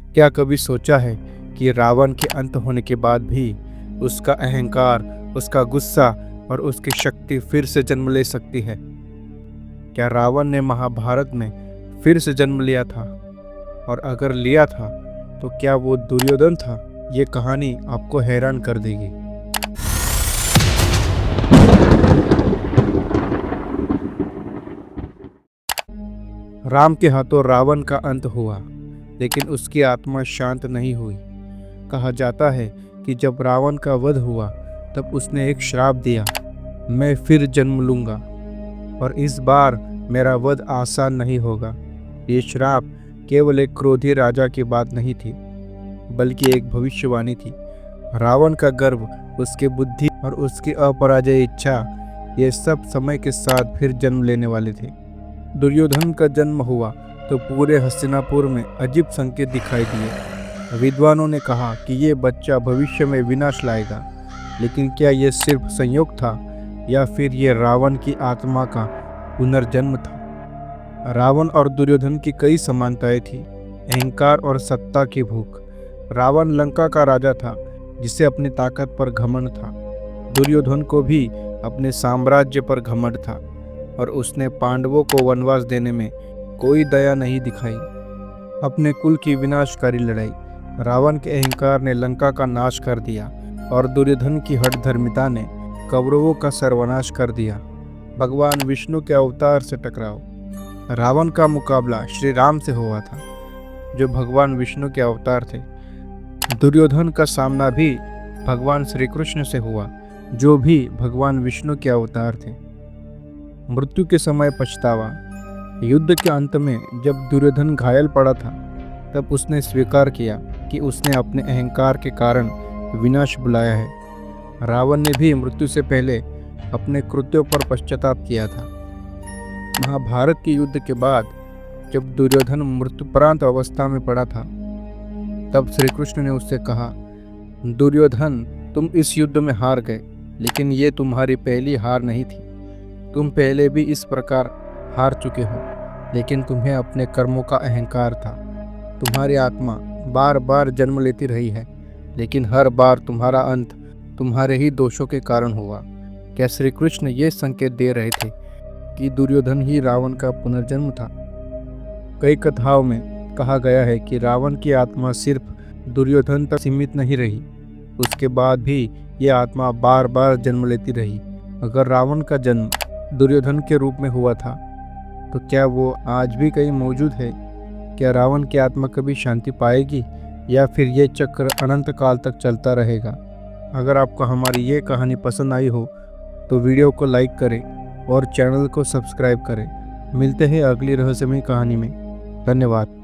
क्या कभी सोचा है कि रावण के अंत होने के बाद भी उसका अहंकार, उसका गुस्सा और उसकी शक्ति फिर से जन्म ले सकती है? क्या रावण ने महाभारत में फिर से जन्म लिया था? और अगर लिया था तो क्या वो दुर्योधन था? ये कहानी आपको हैरान कर देगी। राम के हाथों रावण का अंत हुआ, लेकिन उसकी आत्मा शांत नहीं हुई। कहा जाता है कि जब रावण का वध हुआ तब उसने एक श्राप दिया, मैं फिर जन्म लूंगा और इस बार मेरा वध आसान नहीं होगा। ये श्राप केवल एक क्रोधी राजा की बात नहीं थी, बल्कि एक भविष्यवाणी थी। रावण का गर्व, उसकी बुद्धि और उसकी अपराजय इच्छा, ये सब समय के साथ फिर जन्म लेने वाले थे। दुर्योधन का जन्म हुआ तो पूरे हस्तिनापुर में अजीब संकेत दिखाई दिए। विद्वानों ने कहा कि ये बच्चा भविष्य में विनाश लाएगा, लेकिन क्या ये सिर्फ संयोग था या फिर ये रावण की आत्मा का पुनर्जन्म था? रावण और दुर्योधन की कई समानताएं थी। अहंकार और सत्ता की भूख। रावण लंका का राजा था जिसे अपनी ताकत पर घमंड था। दुर्योधन को भी अपने साम्राज्य पर घमंड था और उसने पांडवों को वनवास देने में कोई दया नहीं दिखाई। अपने कुल की विनाशकारी लड़ाई। रावण के अहंकार ने लंका का नाश कर दिया और दुर्योधन की हठधर्मिता ने कौरवों का सर्वनाश कर दिया। भगवान विष्णु के अवतार से टकराव। रावण का मुकाबला श्री राम से हुआ था, जो भगवान विष्णु के अवतार थे। दुर्योधन का सामना भी भगवान श्री कृष्ण से हुआ, जो भी भगवान विष्णु के अवतार थे। मृत्यु के समय पछतावा। युद्ध के अंत में जब दुर्योधन घायल पड़ा था, तब उसने स्वीकार किया कि उसने अपने अहंकार के कारण विनाश बुलाया है। रावण ने भी मृत्यु से पहले अपने कृत्यों पर पश्चाताप किया था। महाभारत के युद्ध के बाद जब दुर्योधन मृत्युपरांत अवस्था में पड़ा था, तब श्री कृष्ण ने उससे कहा, दुर्योधन, तुम इस युद्ध में हार गए, लेकिन ये तुम्हारी पहली हार नहीं थी। तुम पहले भी इस प्रकार हार चुके हो, लेकिन तुम्हें अपने कर्मों का अहंकार था। तुम्हारी आत्मा बार बार जन्म लेती रही है, लेकिन हर बार तुम्हारा अंत तुम्हारे ही दोषों के कारण हुआ। क्या श्री कृष्ण ये संकेत दे रहे थे कि दुर्योधन ही रावण का पुनर्जन्म था? कई कथाओं में कहा गया है कि रावण की आत्मा सिर्फ दुर्योधन तक सीमित नहीं रही, उसके बाद भी ये आत्मा बार बार जन्म लेती रही। अगर रावण का जन्म दुर्योधन के रूप में हुआ था, तो क्या वो आज भी कहीं मौजूद है? क्या रावण की आत्मा कभी शांति पाएगी या फिर ये चक्र अनंत काल तक चलता रहेगा? अगर आपको हमारी ये कहानी पसंद आई हो तो वीडियो को लाइक करें और चैनल को सब्सक्राइब करें। मिलते हैं अगली रहस्यमय कहानी में। धन्यवाद।